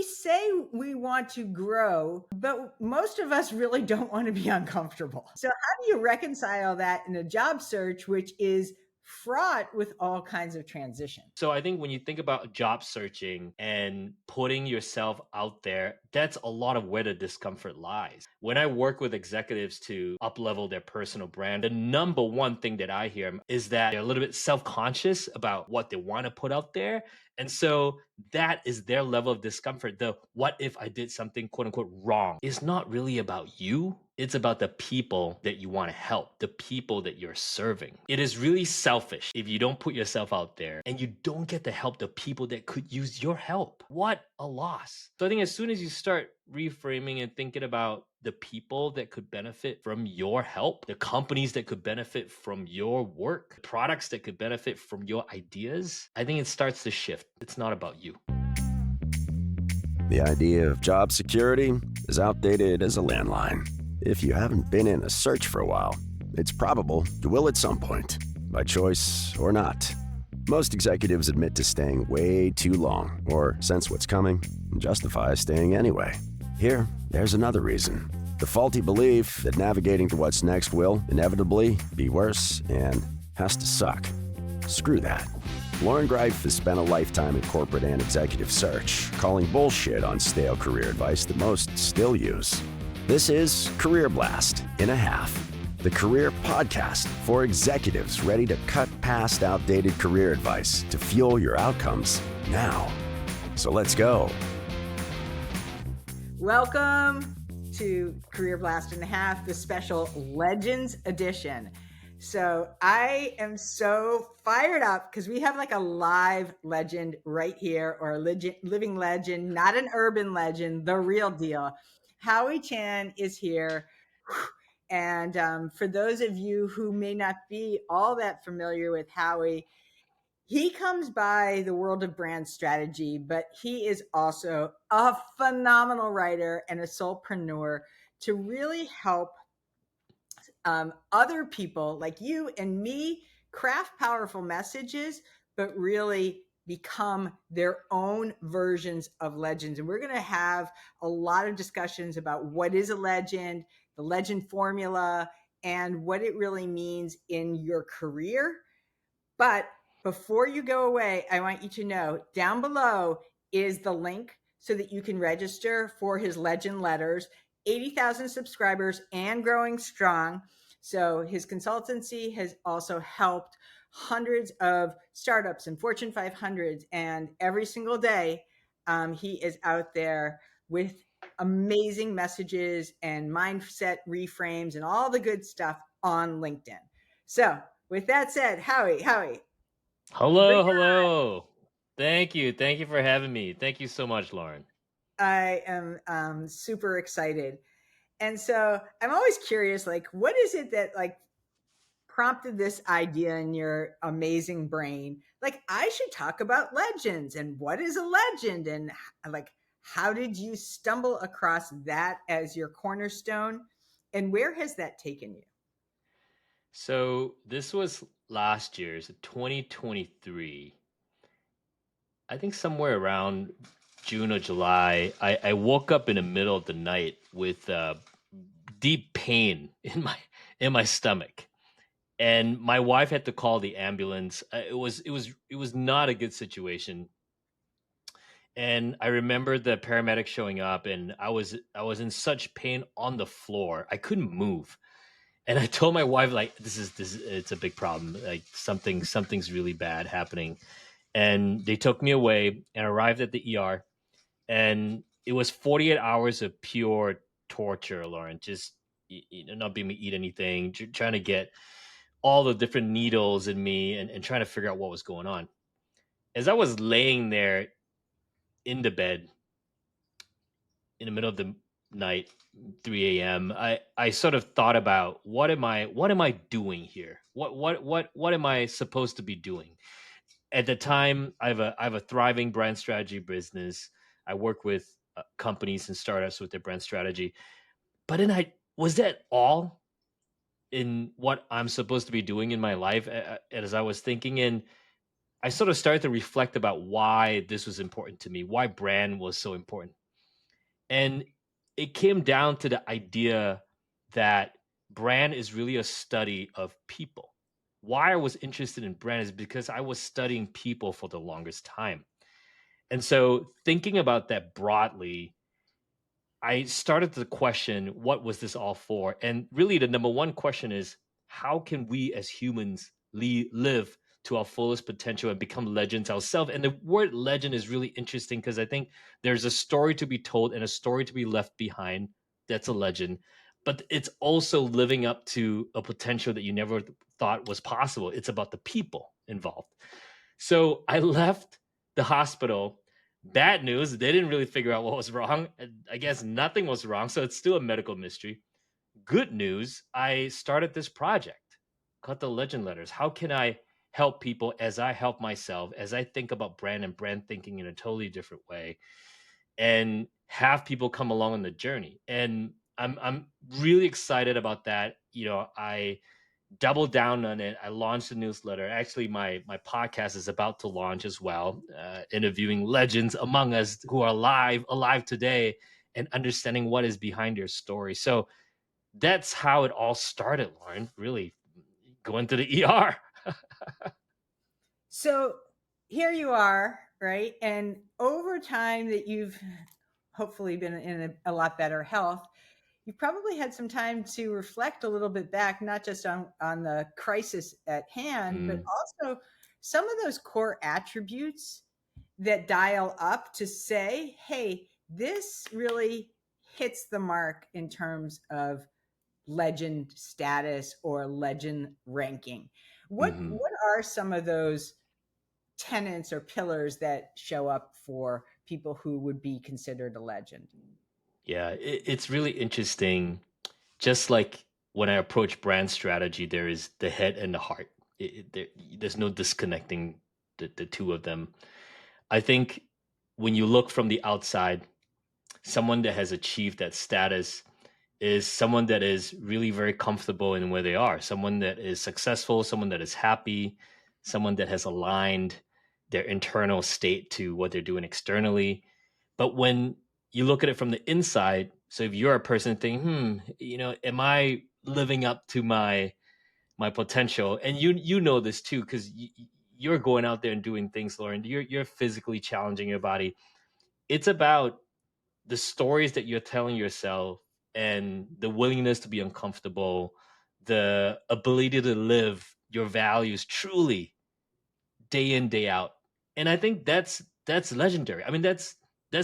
we say we want to grow, but most of us really don't want to be uncomfortable. So, how do you reconcile that in a job search, which is fraught with all kinds of transition? So I think when you think about job searching and putting yourself out there, that's a lot of where the discomfort lies. When I work with executives to up-level their personal brand, the number one thing that I hear is that they're a little bit self-conscious about what they want to put out there. And so that is their level of discomfort. The what if I did something quote unquote wrong is not really about you. It's about the people that you want to help, the people that you're serving. It is really selfish if you don't put yourself out there and you don't get to help the people that could use your help. What a loss. So I think as soon as you start reframing and thinking about the people that could benefit from your help, the companies that could benefit from your work, products that could benefit from your ideas, I think it starts to shift. It's not about you. The idea of job security is outdated as a landline. If you haven't been in a search for a while, it's probable you will at some point, by choice or not. Most executives admit to staying way too long or sense what's coming and justify staying anyway. Here, there's another reason. The faulty belief that navigating to what's next will inevitably be worse and has to suck. Screw that. Lauren Greif has spent a lifetime in corporate and executive search, calling bullshit on stale career advice that most still use. This is Career Blast in a Half, the career podcast for executives ready to cut past outdated career advice to fuel your outcomes now. So let's go. Welcome to Career Blast in a Half, the special Legends edition. So I am so fired up because we have like a live legend right here, or a living legend, not an urban legend, the real deal. Howie Chan is here. And for those of you who may not be all that familiar with Howie, he comes by the world of brand strategy, but he is also a phenomenal writer and a soulpreneur to really help other people like you and me craft powerful messages, but really become their own versions of legends. And we're going to have a lot of discussions about what is a legend, the legend formula, and what it really means in your career. But before you go away, I want you to know down below is the link so that you can register for his legend letters. 80,000 subscribers and growing strong. So his consultancy has also helped hundreds of startups and Fortune 500s. And every single day, he is out there with amazing messages and mindset reframes and all the good stuff on LinkedIn. So with that said, Howie. Hello. Thank you for having me. Thank you so much, Lauren. I am super excited. And so I'm always curious, like, what is it that like prompted this idea in your amazing brain? Like, I should talk about legends and what is a legend, and like, how did you stumble across that as your cornerstone, and where has that taken you? So this was last year's 2023. I think somewhere around June or July, I woke up in the middle of the night with deep pain in my stomach, and my wife had to call the ambulance. It was not a good situation. And I remember the paramedics showing up, and I was in such pain on the floor. I couldn't move. And I told my wife, like, this it's a big problem. Like something's really bad happening. And they took me away and arrived at the ER. And it was 48 hours of pure torture, Lauren. Just not being able to eat anything, trying to get all the different needles in me, and trying to figure out what was going on. As I was laying there in the bed in the middle of the night, 3 a.m., I sort of thought about what am I doing here? What am I supposed to be doing? At the time, I have a thriving brand strategy business. I work with companies and startups with their brand strategy. But then was that all in what I'm supposed to be doing in my life? As I was thinking, and I sort of started to reflect about why this was important to me, why brand was so important. And it came down to the idea that brand is really a study of people. Why I was interested in brand is because I was studying people for the longest time. And so thinking about that broadly, I started to question what was this all for? And really, the number one question is how can we as humans live to our fullest potential and become legends ourselves? And the word legend is really interesting because I think there's a story to be told and a story to be left behind. That's a legend. But it's also living up to a potential that you never thought was possible. It's about the people involved. So I left the hospital. Bad news, they didn't really figure out what was wrong. I guess nothing was wrong. So it's still a medical mystery. Good news, I started this project called the Legend Letters. How can I help people as I help myself, as I think about brand and brand thinking in a totally different way, and have people come along on the journey? And I'm really excited about that. I doubled down on it. I launched a newsletter. Actually, my podcast is about to launch as well, interviewing legends among us who are alive today, and understanding what is behind your story. So that's how it all started, Lauren. Really going to the ER. So here you are, right? And over time that you've hopefully been in a lot better health, you probably had some time to reflect a little bit back, not just on the crisis at hand, but Mm, also some of those core attributes that dial up to say, hey, this really hits the mark in terms of legend status or legend ranking. What hmm what are some of those tenets or pillars that show up for people who would be considered a legend? Yeah, it's really interesting. Just like when I approach brand strategy, there is the head and the heart. There's no disconnecting the two of them. I think when you look from the outside, someone that has achieved that status is someone that is really very comfortable in where they are, someone that is successful, someone that is happy, someone that has aligned their internal state to what they're doing externally. But when you look at it from the inside, so if you're a person thinking, am I living up to my potential? And you know this too, because you're going out there and doing things, Lauren. You're physically challenging your body. It's about the stories that you're telling yourself and the willingness to be uncomfortable, the ability to live your values truly day in day out. And I think that's legendary. I mean, that's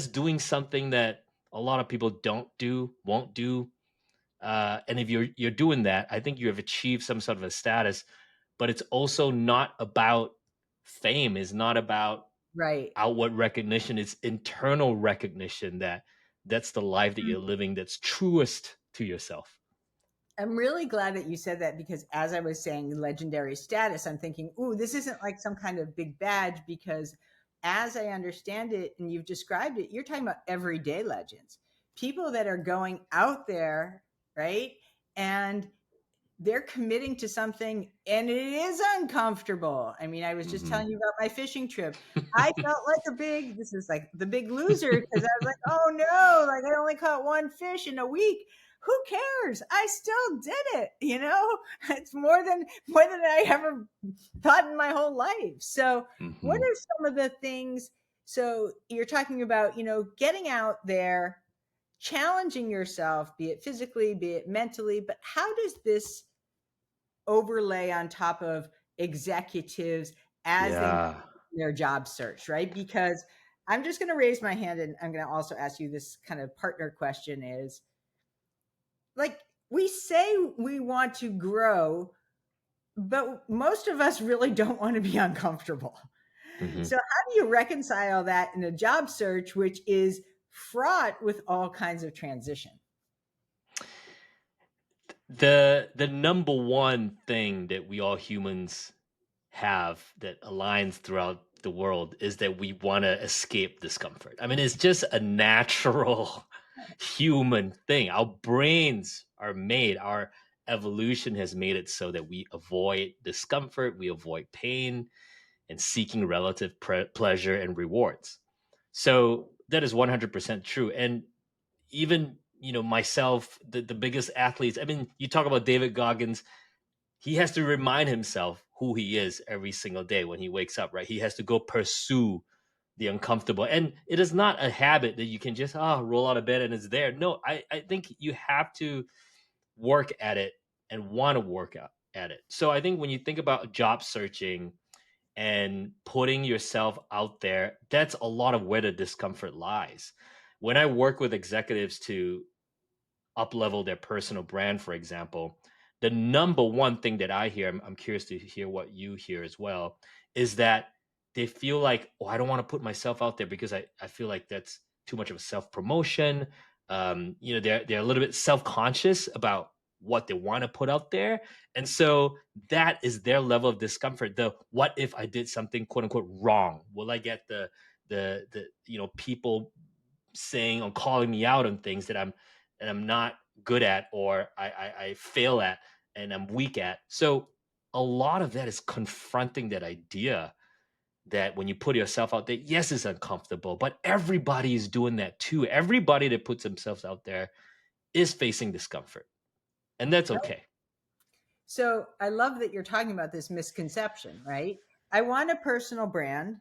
doing something that a lot of people don't do, won't do. And if you're doing that, I think you have achieved some sort of a status. But it's also not about fame. It's not about Right. outward recognition. It's internal recognition that's the life that you're living that's truest to yourself. I'm really glad that you said that because as I was saying legendary status, I'm thinking, ooh, this isn't like some kind of big badge because as I understand it and you've described it, you're talking about everyday legends, people that are going out there, right? And they're committing to something and it is uncomfortable. I mean, I was just Hmm telling you about my fishing trip. I felt like this is like the big loser because I was like, oh no, like I only caught one fish in a week. Who cares? I still did it, you know? It's more than I ever thought in my whole life. So, what hmm are some of the things? So, you're talking about, getting out there, challenging yourself, be it physically, be it mentally, but how does this overlay on top of executives as they Yeah. their job search, right? Because I'm just going to raise my hand and I'm going to also ask you this kind of partner question is like we say we want to grow, but most of us really don't want to be uncomfortable. hmm So how do you reconcile that in a job search which is fraught with all kinds of transition? The number one thing that we all humans have that aligns throughout the world is that we want to escape discomfort. I mean, it's just a natural human thing. Our brains are made, our evolution has made it so that we avoid discomfort, we avoid pain. and seeking relative pleasure and rewards. So that is 100% true. And even, myself, the biggest athletes, I mean, you talk about David Goggins, he has to remind himself who he is every single day when he wakes up, right? He has to go pursue the uncomfortable. And it is not a habit that you can just roll out of bed and it's there. No, I think you have to work at it and want to work at it. So I think when you think about job searching and putting yourself out there, that's a lot of where the discomfort lies. When I work with executives to up level their personal brand, for example, the number one thing that I hear, I'm curious to hear what you hear as well, is that they feel like, oh, I don't want to put myself out there because I feel like that's too much of a self promotion. They're a little bit self conscious about what they want to put out there, and so that is their level of discomfort. The what if I did something quote unquote wrong? Will I get the people saying or calling me out on things that I'm not good at, or I fail at and I'm weak at. So a lot of that is confronting that idea that when you put yourself out there, yes, it's uncomfortable, but everybody is doing that too. Everybody that puts themselves out there is facing discomfort, and that's okay. So I love that you're talking about this misconception, right? I want a personal brand,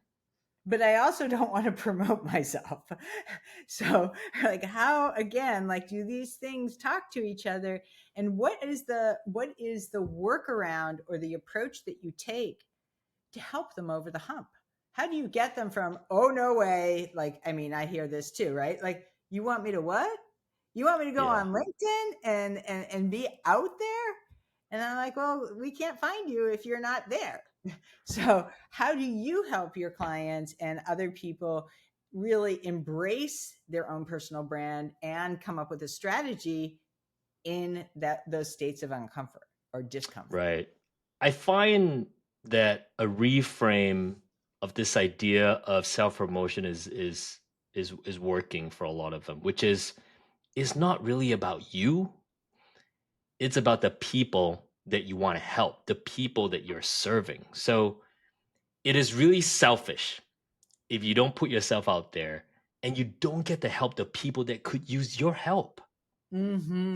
but I also don't want to promote myself. So like how again, like do these things talk to each other? And what is the workaround or the approach that you take to help them over the hump? How do you get them from, oh no way, like I mean, I hear this too, right? Like you want me to what? You want me to go Yeah. on LinkedIn and be out there? And I'm like, well, we can't find you if you're not there. So, how do you help your clients and other people really embrace their own personal brand and come up with a strategy in those states of uncomfort or discomfort? Right. I find that a reframe of this idea of self-promotion is working for a lot of them, which is not really about you. It's about the people that you want to help, the people that you're serving. So it is really selfish if you don't put yourself out there and you don't get to help the people that could use your help.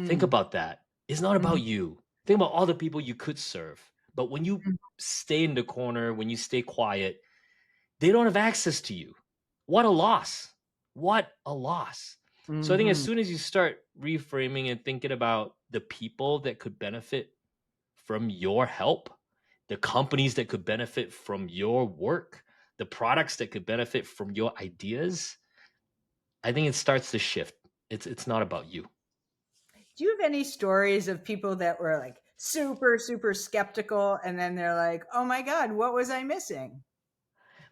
Think Mm-hmm. about that. It's not Mm-hmm. about you. Think about all the people you could serve. But when you stay in the corner, when you stay quiet, they don't have access to you. What a loss. What a loss. So I think as Mm-hmm. soon as you start reframing and thinking about the people that could benefit from your help, the companies that could benefit from your work, the products that could benefit from your ideas, I think it starts to shift. It's not about you. Do you have any stories of people that were like super, super skeptical and then they're like, oh my God, what was I missing?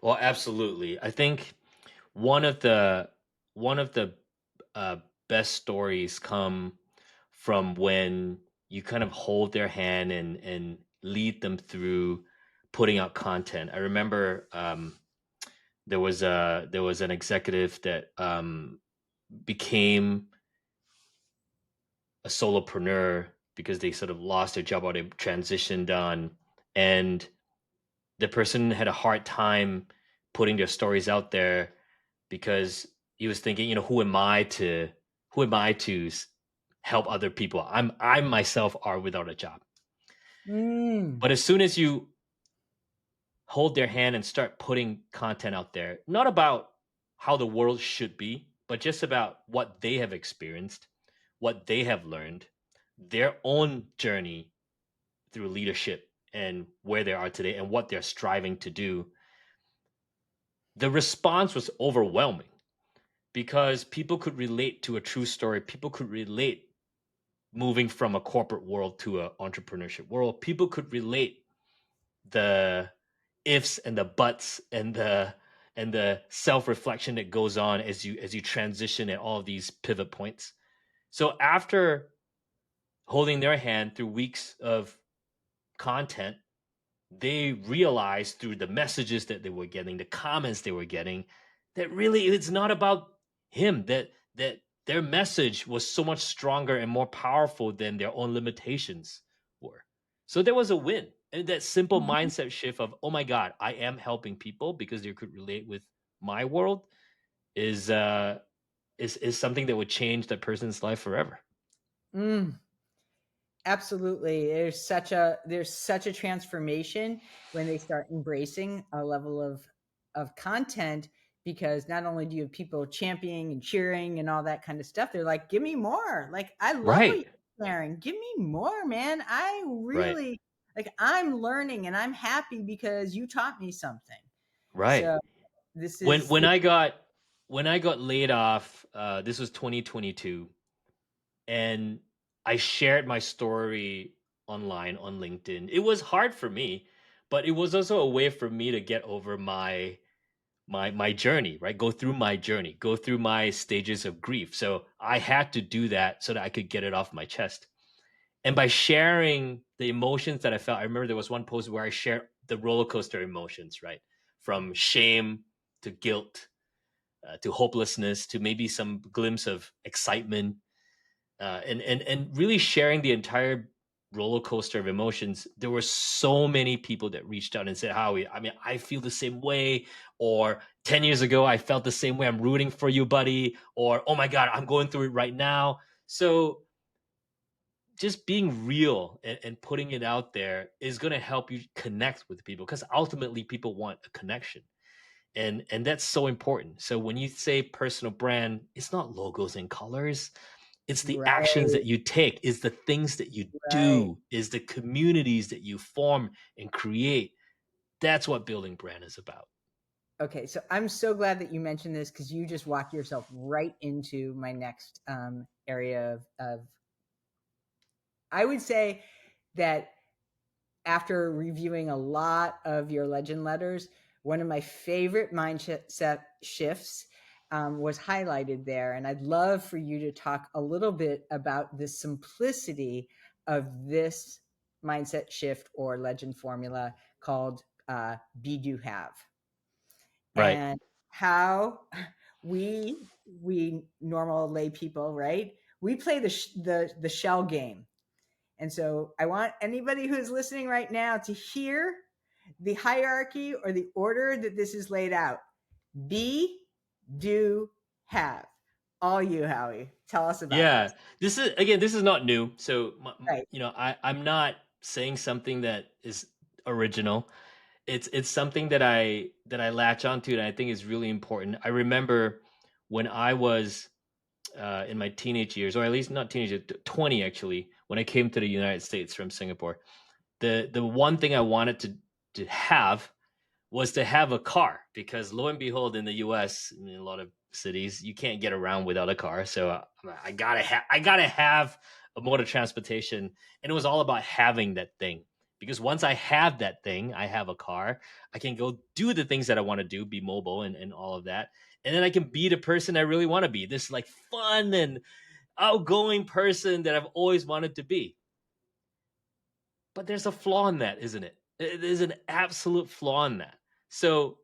Well, absolutely. I think one of the one of the uh, best stories come from when you kind of hold their hand and lead them through putting out content. I remember there was an executive that became a solopreneur because they sort of lost their job or they transitioned on, and the person had a hard time putting their stories out there because he was thinking, who am I to help other people? I myself are without a job. Mm. But as soon as you hold their hand and start putting content out there, not about how the world should be, but just about what they have experienced, what they have learned, their own journey through leadership and where they are today and what they're striving to do, the response was overwhelming because people could relate to a true story. People could relate moving from a corporate world to an entrepreneurship world. People could relate the ifs and the buts and the self-reflection that goes on as you transition at all of these pivot points. So after holding their hand through weeks of content, they realized through the messages that they were getting, the comments they were getting, that really it's not about him, that their message was so much stronger and more powerful than their own limitations were. So there was a win. And that simple Mhm. mindset shift of, oh my God, I am helping people because they could relate with my world is is something that would change that person's life forever. Mm. Absolutely. There's such a transformation when they start embracing a level of content, because not only do you have people championing and cheering and all that kind of stuff, they're like, give me more. Like, I love what Right. you're sharing. Give me more, man. I Right. really like, I'm learning and I'm happy because you taught me something. Right. So this When is when this, I got when I got laid off, this was 2022, and I shared my story online on LinkedIn. It was hard for me, but it was also a way for me to get over my journey, right? Go through my journey, go through my stages of grief. So I had to do that so that I could get it off my chest. And by sharing the emotions that I felt, I remember there was one post where I shared the roller coaster emotions, right? From shame to guilt, to hopelessness, to maybe some glimpse of excitement, and really sharing the entire roller coaster of emotions. There were so many people that reached out and said, Howie, I mean, I feel the same way. Or 10 years ago, I felt the same way. I'm rooting for you, buddy. Or, oh my God, I'm going through it right now. So just being real and putting it out there is going to help you connect with people, because ultimately people want a connection, and that's so important. So when you say personal brand, it's not logos and colors, it's the actions right, that you take, is the things that you right. do, is the communities that you form and create. That's what building brand is about. Okay, so I'm so glad that you mentioned this, because you just walk yourself right into my next area of, I would say that after reviewing a lot of your legend letters, one of my favorite mindset shifts was highlighted there. And I'd love for you to talk a little bit about the simplicity of this mindset shift or legend formula called Be Do Have, Right. and how we normal lay people, right? We play the shell game. And so I want anybody who's listening right now to hear the hierarchy or the order that this is laid out. Be, do, have. All you, Howie. Tell us about this. Yeah, this is, again, this is not new. So Right. I'm not saying something that is original. It's something that I latch onto, and I think is really important. I remember when I was in my teenage years, or at least not teenage, 20 actually, when I came to the United States from Singapore. The one thing I wanted to have was to have a car, because lo and behold, in the US, in a lot of cities, you can't get around without a car. So I gotta have a mode of transportation, and it was all about having that thing. Because once I have that thing, I have a car, I can go do the things that I want to do, be mobile and all of that. And then I can be the person I really want to be, this like fun and outgoing person that I've always wanted to be. But there's a flaw in that, isn't it? There's an absolute flaw in that. So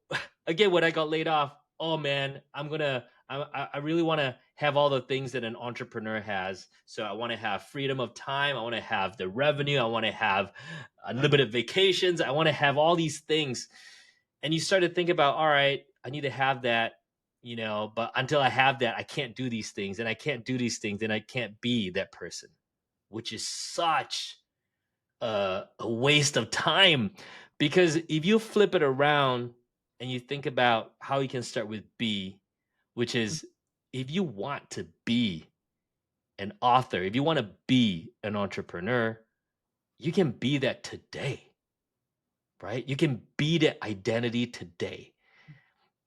again, when I got laid off, oh man, I really want to have all the things that an entrepreneur has. So I want to have freedom of time. I want to have the revenue. I want to have unlimited vacations. I want to have all these things. And you start to think about, all right, I need to have that, but until I have that, I can't do these things, and I can't do these things, and I can't be that person, which is such a waste of time. Because if you flip it around and you think about how you can start with B, which is, if you want to be an author, if you want to be an entrepreneur, you can be that today, right? You can be that identity today.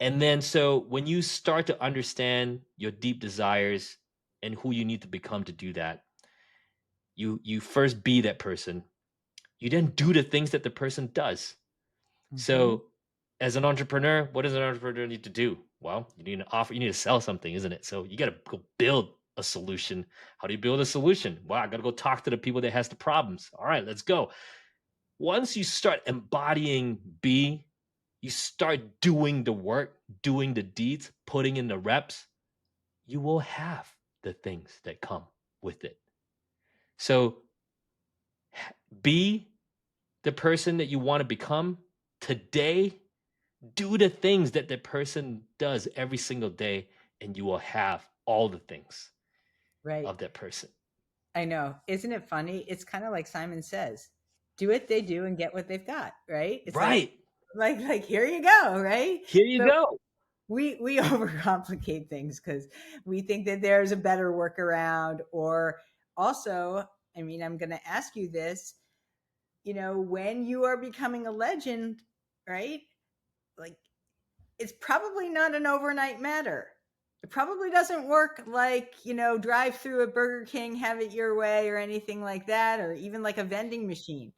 And then, so when you start to understand your deep desires and who you need to become to do that, you first be that person. You then do the things that the person does. Mm-hmm. So, as an entrepreneur, what does an entrepreneur need to do? Well, you need to offer, you need to sell something, isn't it? So you got to go build a solution. How do you build a solution? Well, I got to go talk to the people that has the problems. All right, let's go. Once you start embodying B, you start doing the work, doing the deeds, putting in the reps, you will have the things that come with it. So, B the person that you want to become today, do the things that the person does every single day, and you will have all the things Right. of that person. I know. Isn't it funny? It's kind of like Simon Says, do what they do and get what they've got, right? It's Right. like here you go, right? Here you But go. we overcomplicate things because we think that there's a better workaround. Or also, I mean, I'm going to ask you this, when you are becoming a legend, right? Like, it's probably not an overnight matter. It probably doesn't work like, drive through a Burger King, have it your way, or anything like that, or even like a vending machine.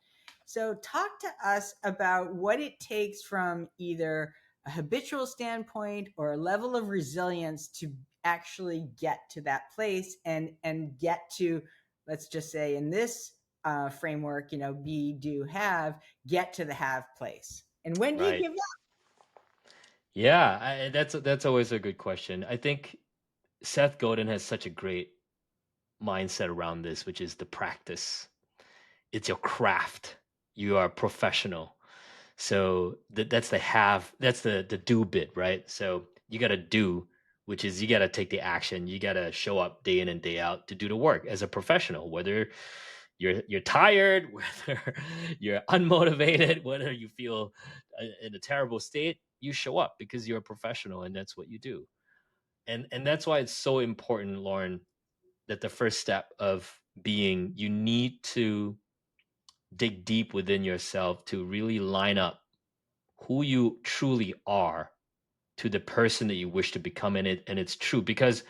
So, talk to us about what it takes from either a habitual standpoint or a level of resilience to actually get to that place and get to, let's just say, in this framework, be, do, have, get to the have place. And when do you Right. give Yeah, that's always a good question. I think Seth Godin has such a great mindset around this, which is the practice. It's your craft. You are a professional. So that's the have, that's the do bit, right? So you got to do, which is you got to take the action. You got to show up day in and day out to do the work as a professional, whether you're tired, whether you're unmotivated, whether you feel in a terrible state, you show up because you're a professional and that's what you do. And that's why it's so important, Lauren, that the first step of being, you need to dig deep within yourself to really line up who you truly are to the person that you wish to become in it. And it's true because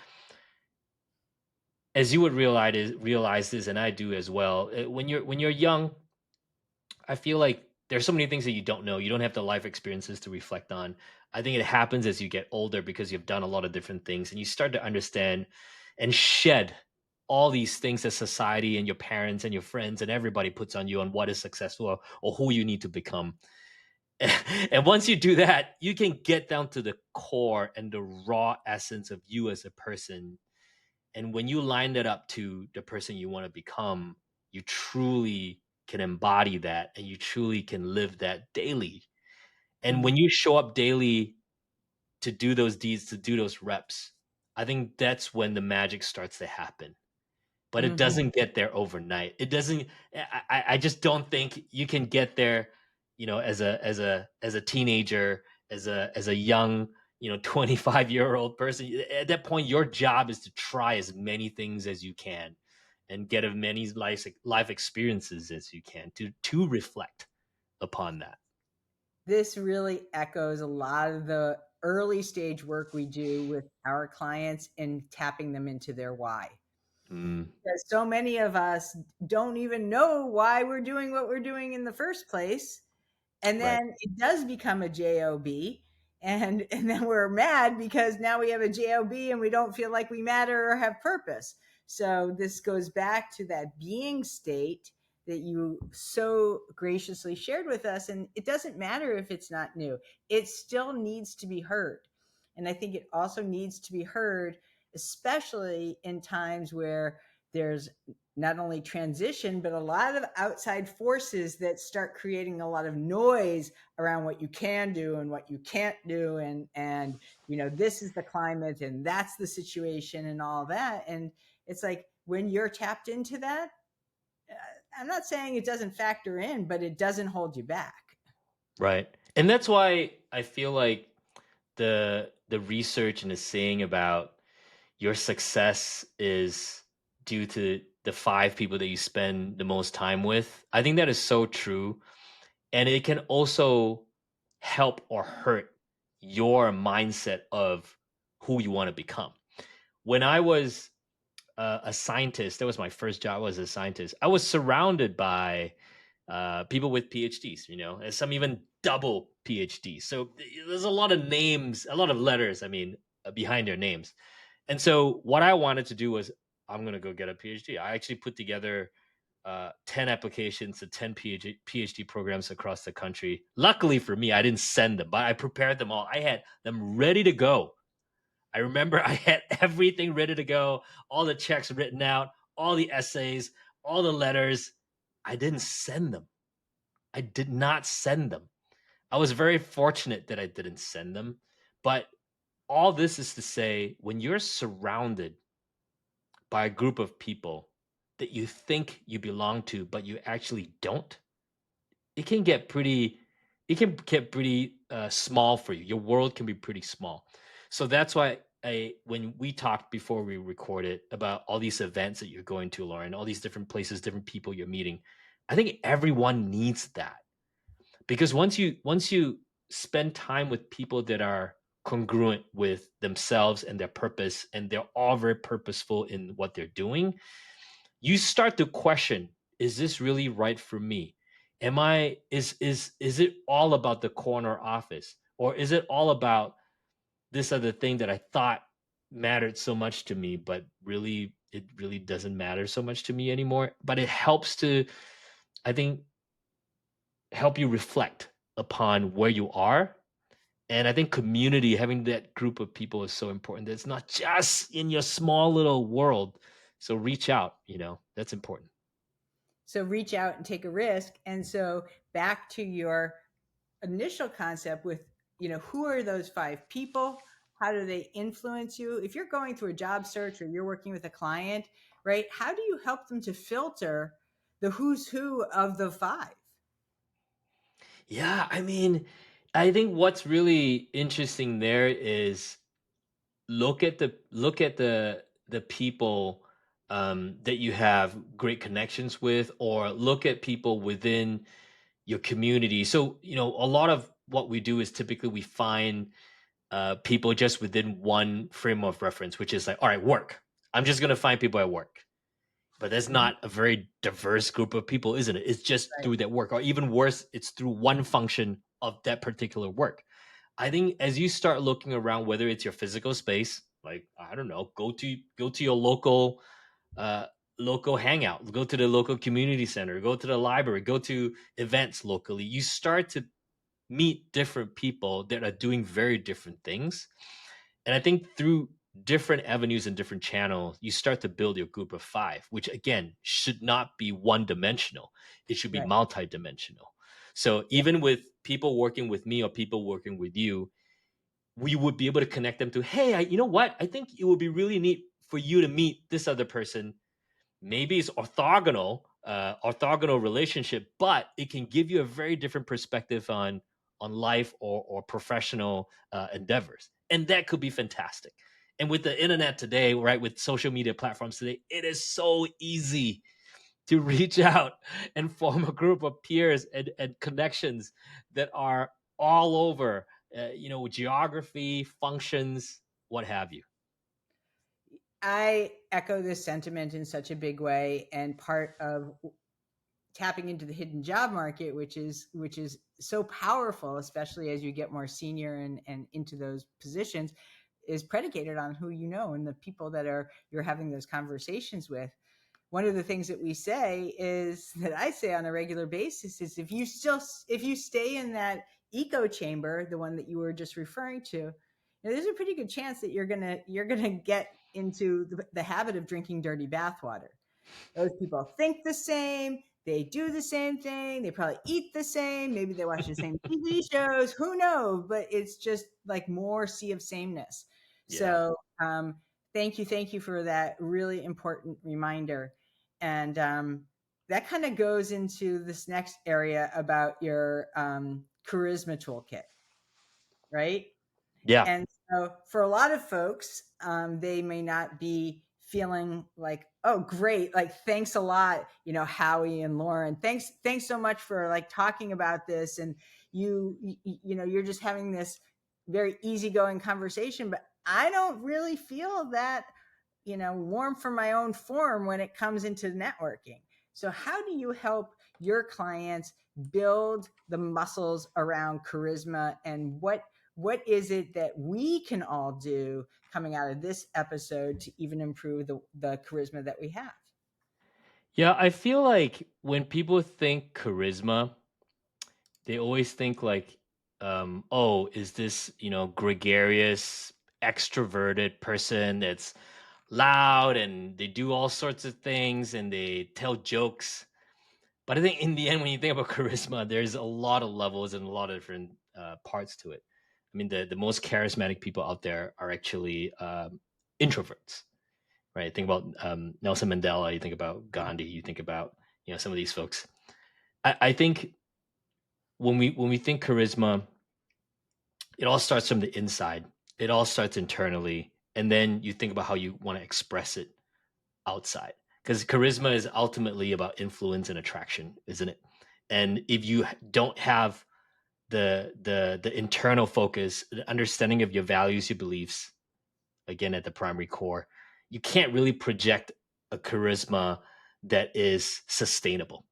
as you would realize this, and I do as well, when you're young, I feel like there's so many things that you don't know. You don't have the life experiences to reflect on. I think it happens as you get older because you've done a lot of different things and you start to understand and shed all these things that society and your parents and your friends and everybody puts on you on what is successful, or who you need to become. And once you do that, you can get down to the core and the raw essence of you as a person. And when you line that up to the person you want to become, you truly can embody that and you truly can live that daily. And that? when you show up daily to do those deeds, to do those reps, I think that's when the magic starts to happen. But it Mhm. doesn't get there overnight. It doesn't. I just don't think you can get there, as a teenager, as a young, 25-year-old person. At that point, your job is to try as many things as you can, and get as many life experiences as you can to reflect upon that. This really echoes a lot of the early stage work we do with our clients and tapping them into their why. Mm, Because so many of us don't even know why we're doing what we're doing in the first place. And right. then it does become a job, and then we're mad because now we have a job and we don't feel like we matter or have purpose. So this goes back to that being state that you so graciously shared with us, and it doesn't matter if it's not new, it still needs to be heard. And I think it also needs to be heard, especially in times where there's not only transition, but a lot of outside forces that start creating a lot of noise around what you can do and what you can't do. And, this is the climate and that's the situation and all that. And it's like when you're tapped into that, I'm not saying it doesn't factor in, but it doesn't hold you back. Right. And that's why I feel like the research and the saying about your success is due to the 5 people that you spend the most time with. I think that is so true. And it can also help or hurt your mindset of who you want to become. When I was a scientist, that was my first job as a scientist. I was surrounded by people with PhDs, and some even double PhDs. So there's a lot of names, a lot of letters, behind their names. And so what I wanted to do was, I'm going to go get a PhD. I actually put together 10 applications to 10 PhD programs across the country. Luckily for me, I didn't send them, but I prepared them all. I had them ready to go. I remember I had everything ready to go, all the checks written out, all the essays, all the letters. I didn't send them I did not send them. I was very fortunate that I didn't send them. But all this is to say, when you're surrounded by a group of people that you think you belong to, but you actually don't, it can get pretty small for you. Your world can be pretty small. So that's why when we talked before we recorded about all these events that you're going to, Lauren, all these different places, different people you're meeting, I think everyone needs that. Because once you spend time with people that are congruent with themselves and their purpose, and they're all very purposeful in what they're doing, you start to question, is this really right for me? Am I is it all about the corner office, or is it all about this other thing that I thought mattered so much to me, but really it really doesn't matter so much to me anymore? But it helps to, I think, help you reflect upon where you are. And I think community, having that group of people is so important. That it's not just in your small little world. So reach out, that's important. So reach out and take a risk. And so back to your initial concept with, who are those 5 people? How do they influence you? If you're going through a job search or you're working with a client, right? How do you help them to filter the who's who of the 5? Yeah, I mean, I think what's really interesting there is look at the people that you have great connections with, or look at people within your community. So, a lot of what we do is typically we find people just within one frame of reference, which is like, all right, work. I'm just going to find people at work. But that's Mhm. not a very diverse group of people, isn't it? It's just Right. through that work, or even worse, it's through one function of that particular work. I think as you start looking around, whether it's your physical space, like I don't know, go to your uh, local hangout, go to the local community center, go to the library, go to events locally. You start to meet different people that are doing very different things. And I think through different avenues and different channels, you start to build your group of 5, which again should not be one dimensional. It should be Right. multidimensional. So Yeah. even with people working with me or people working with you, we would be able to connect them to, hey, you know what? I think it would be really neat for you to meet this other person. Maybe it's orthogonal relationship, but it can give you a very different perspective on life or professional endeavors, and that could be fantastic. And with the internet today, right, with social media platforms today, it is so easy to reach out and form a group of peers and connections that are all over, geography, functions, what have you. I echo this sentiment in such a big way. And part of tapping into the hidden job market, which is so powerful, especially as you get more senior and into those positions, is predicated on who you know and the people that are you're having those conversations with. One of the things that we say is that I say on a regular basis is if you stay in that echo chamber, the one that you were just referring to, there's a pretty good chance that you're gonna get into the habit of drinking dirty bathwater. Those people think the same. They do the same thing. They probably eat the same. Maybe they watch the same TV shows. Who knows? But it's just like more sea of sameness. Yeah. So thank you for that really important reminder. And that kind of goes into this next area about your charisma toolkit, right? Yeah. And so for a lot of folks, they may not be feeling like, oh, great. Like, thanks a lot, Howie and Lauren. Thanks so much for like talking about this. And you're just having this very easygoing conversation, but I don't really feel that, warm from my own form when it comes into networking. So how do you help your clients build the muscles around charisma, and what is it that we can all do coming out of this episode to even improve the charisma that we have? Yeah, I feel like when people think charisma, they always think like, oh, is this, gregarious, extroverted person that's loud and they do all sorts of things and they tell jokes. But I think in the end, when you think about charisma, there's a lot of levels and a lot of different parts to it. I mean, the most charismatic people out there are actually introverts, right? Think about Nelson Mandela. You think about Gandhi. You think about some of these folks. I think when we think charisma, it all starts from the inside. It all starts internally, and then you think about how you want to express it outside. Because charisma is ultimately about influence and attraction, isn't it? And if you don't have the internal focus, the understanding of your values, your beliefs, again at the primary core, you can't really project a charisma that is sustainable.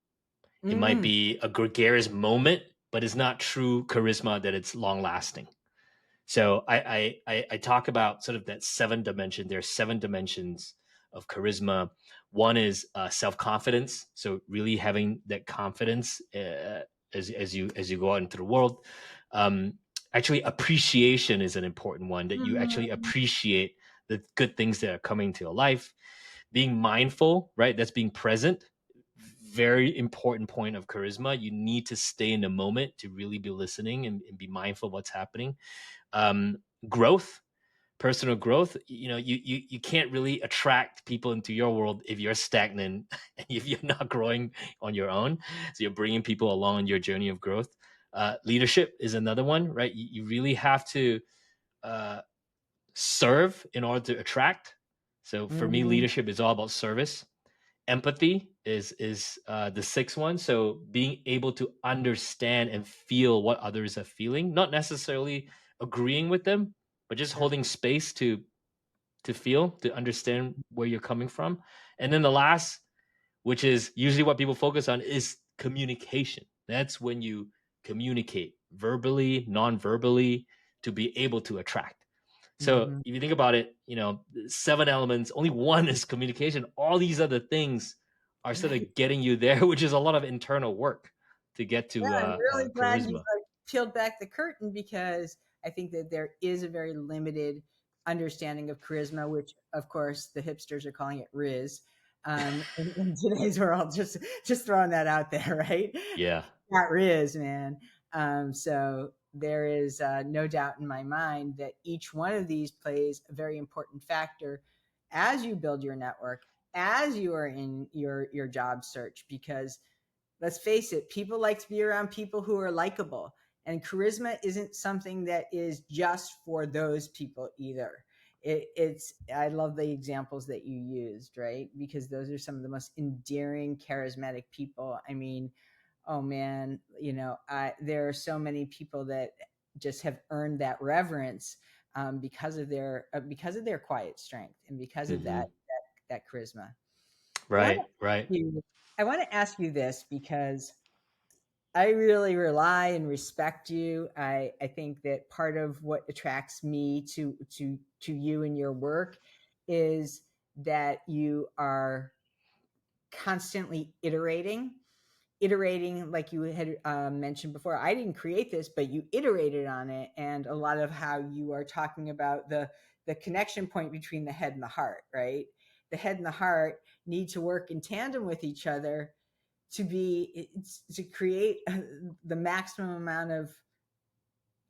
It might Mm, be a gregarious moment, but it's not true charisma that it's long lasting. So I talk about sort of that 7 dimension. There are 7 dimensions of charisma. One is self confidence. So really having that confidence as you go out into the world. Actually, appreciation is an important one. That you actually mhm. appreciate the good things that are coming to your life. Being mindful, right? That's being present. Very important point of charisma. You need to stay in the moment to really be listening and be mindful of what's happening. um, Growth, personal growth. You can't really attract people into your world if you're stagnant and if you're not growing on your own. So you're bringing people along on your journey of growth. Leadership is another one, right? You really have to uh, serve in order to attract. So for me, Mhm. leadership is all about service. Empathy is the sixth one. So being able to understand and feel what others are feeling, not necessarily agreeing with them, but just Sure. holding space to feel, to understand where you're coming from. And then the last, which is usually what people focus on, is communication. That's when you communicate verbally, non-verbally, to be able to attract. So Mhm. if you think about it, 7 elements, only one is communication. All these other things are sort Right. of getting you there, which is a lot of internal work to get Yeah, to I'm really glad you charisma. like peeled back the curtain because I think that there is a very limited understanding of charisma, which of course the hipsters are calling it Riz. In today's world, just throwing that out there, right? Yeah. That Riz, man. So there is no doubt in my mind that each one of these plays a very important factor as you build your network, as you are in your job search, because let's face it, people like to be around people who are likable. And charisma isn't something that is just for those people either. I love the examples that you used, right? Because those are some of the most endearing, charismatic people. I mean, oh man, there are so many people that just have earned that reverence because of their quiet strength and because of Hmm. that charisma. I want to Right. Right. you I want to ask you this because I really rely and respect you. I think that part of what attracts me to you and your work is that you are constantly iterating like you had mentioned before. I didn't create this, but you iterated on it, and a lot of how you are talking about the connection point between the head and the heart, right? The head and the heart need to work in tandem with each other to create the maximum amount of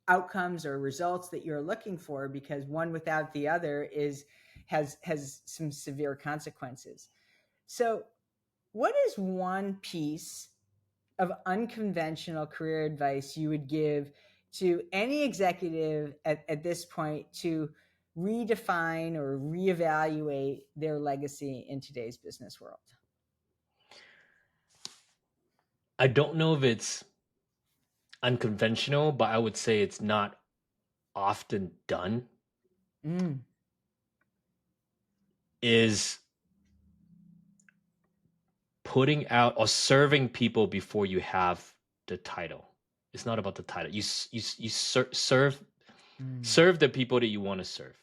outcomes or results that you're looking for, because one without the other has some severe consequences. So what is one piece of unconventional career advice you would give to any executive at this point to redefine or reevaluate their legacy in today's business world? I don't know if it's unconventional, but I would say it's not often done. Mm, Is putting out or serving people before you have the title. It's not about the title. Serve mm, serve the people that you want to serve.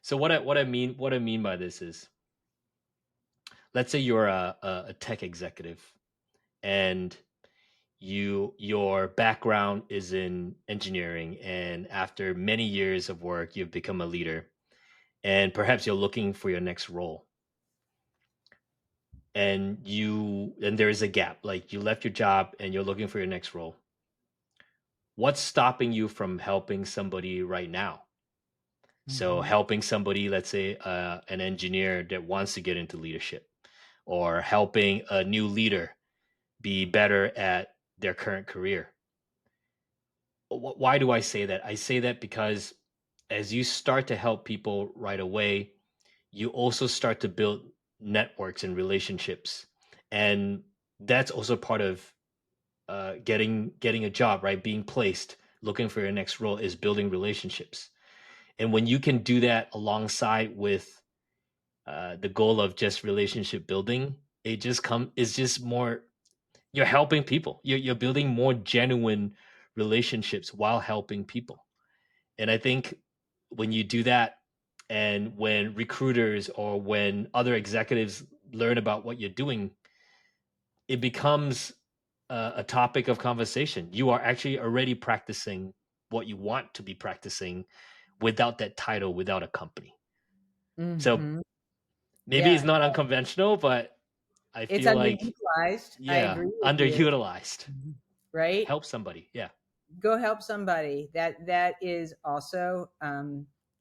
So what I mean by this is, let's say you're a tech executive, and your background is in engineering, and after many years of work you've become a leader, and perhaps you're looking for your next role. and there is a gap, like you left your job and you're looking for your next role, what's stopping you from helping somebody right now? So Mhm. helping somebody, let's say an engineer that wants to get into leadership, or helping a new leader be better at their current career. Why do I say that? I say that because as you start to help people right away, you also start to build networks and relationships, and that's also part of getting a job, right? Being placed, looking for your next role, is building relationships. And when you can do that alongside with the goal of just relationship building, it's just more, you're helping people. You're building more genuine relationships while helping people. And I think when you do that, and when recruiters or when other executives learn about what you're doing, it becomes a topic of conversation. You are actually already practicing what you want to be practicing without that title, without a company. So Mhm. maybe it's Yeah, not unconventional, but I it's feel like, underutilized. I yeah, agree with you. underutilized. Mhm. Right? Help somebody. Yeah. Go help somebody. That is also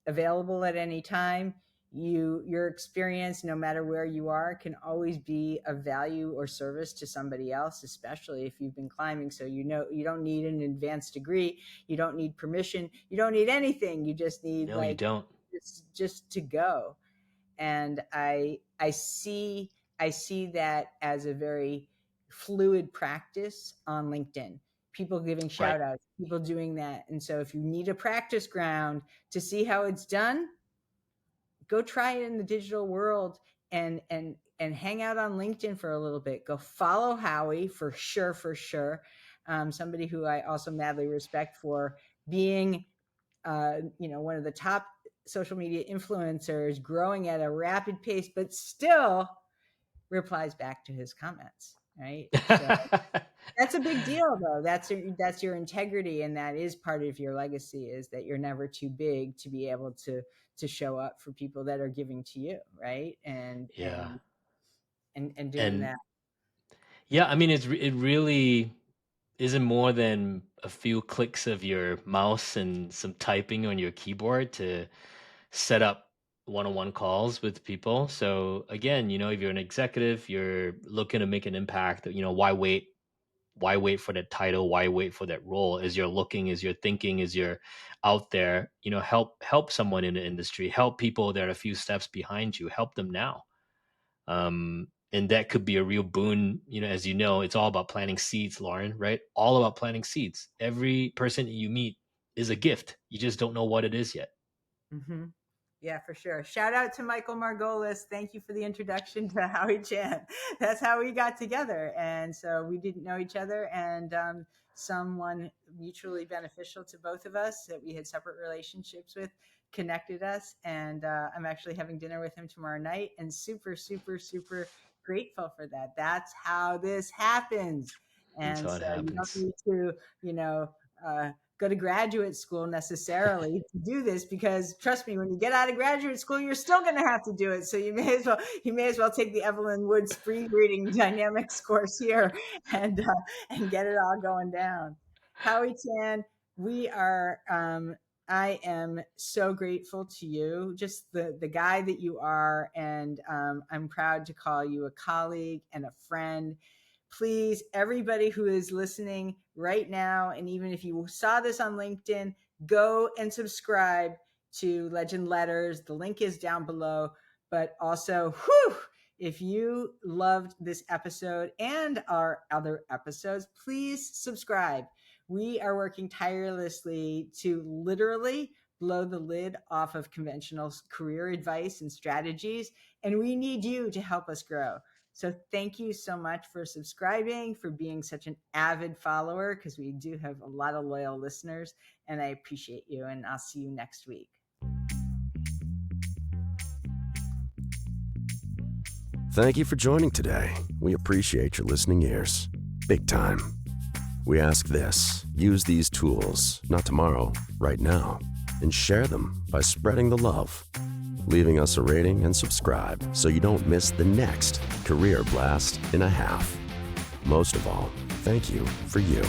available at any time. Your experience, no matter where you are, can always be of value or service to somebody else, especially if you've been climbing. So you don't need an advanced degree, you don't need permission, you don't need anything. You just need No, you like don't. just to go. And I see that as a very fluid practice on LinkedIn. People giving Right. shout outs, people doing that. And so if you need a practice ground to see how it's done, go try it in the digital world and hang out on LinkedIn for a little bit. Go follow Howie for sure, for sure. Somebody who I also madly respect for being one of the top social media influencers, growing at a rapid pace, but still replies back to his comments. Right. So that's a big deal, though. That's your integrity, and that is part of your legacy. Is that you're never too big to be able to show up for people that are giving to you, right? Yeah. And doing And that. yeah, I mean, it really isn't more than a few clicks of your mouse and some typing on your keyboard to set up one-on-one calls with people. So again, if you're an executive, you're looking to make an impact, why wait? Why wait for that title? Why wait for that role? As you're looking, as you're thinking, as you're out there, help someone in the industry, help people that are a few steps behind you, help them now. And that could be a real boon. As you know, it's all about planting seeds, Lauren, right? All about planting seeds. Every person that you meet is a gift. You just don't know what it is yet. Mm-hmm. Yeah, for sure. Shout out to Michael Margolis. Thank you for the introduction to Howie Chan. That's how we got together. And so we didn't know each other, and someone mutually beneficial to both of us that we had separate relationships with connected us. And I'm actually having dinner with him tomorrow night, and super, super, super grateful for that. That's how this happens. That's And how it so you don't happens. need to, go to graduate school necessarily to do this, because trust me, when you get out of graduate school, you're still going to have to do it. So you may as well take the Evelyn Wood speed reading dynamics course here and get it all going down. Howie Chan, we are I am so grateful to you, just the guy that you are, and I'm proud to call you a colleague and a friend. Please, everybody who is listening right now, and even if you saw this on LinkedIn, go and subscribe to Legend Letters. The link is down below. But also, if you loved this episode and our other episodes, please subscribe. We are working tirelessly to literally blow the lid off of conventional career advice and strategies, and we need you to help us grow. So thank you so much for subscribing, for being such an avid follower, because we do have a lot of loyal listeners, and I appreciate you, and I'll see you next week. Thank you for joining today. We appreciate your listening ears. Big time. We ask this: use these tools, not tomorrow, right now, and share them by spreading the love, leaving us a rating and subscribe so you don't miss the next career blast in a half. Most of all, thank you for you.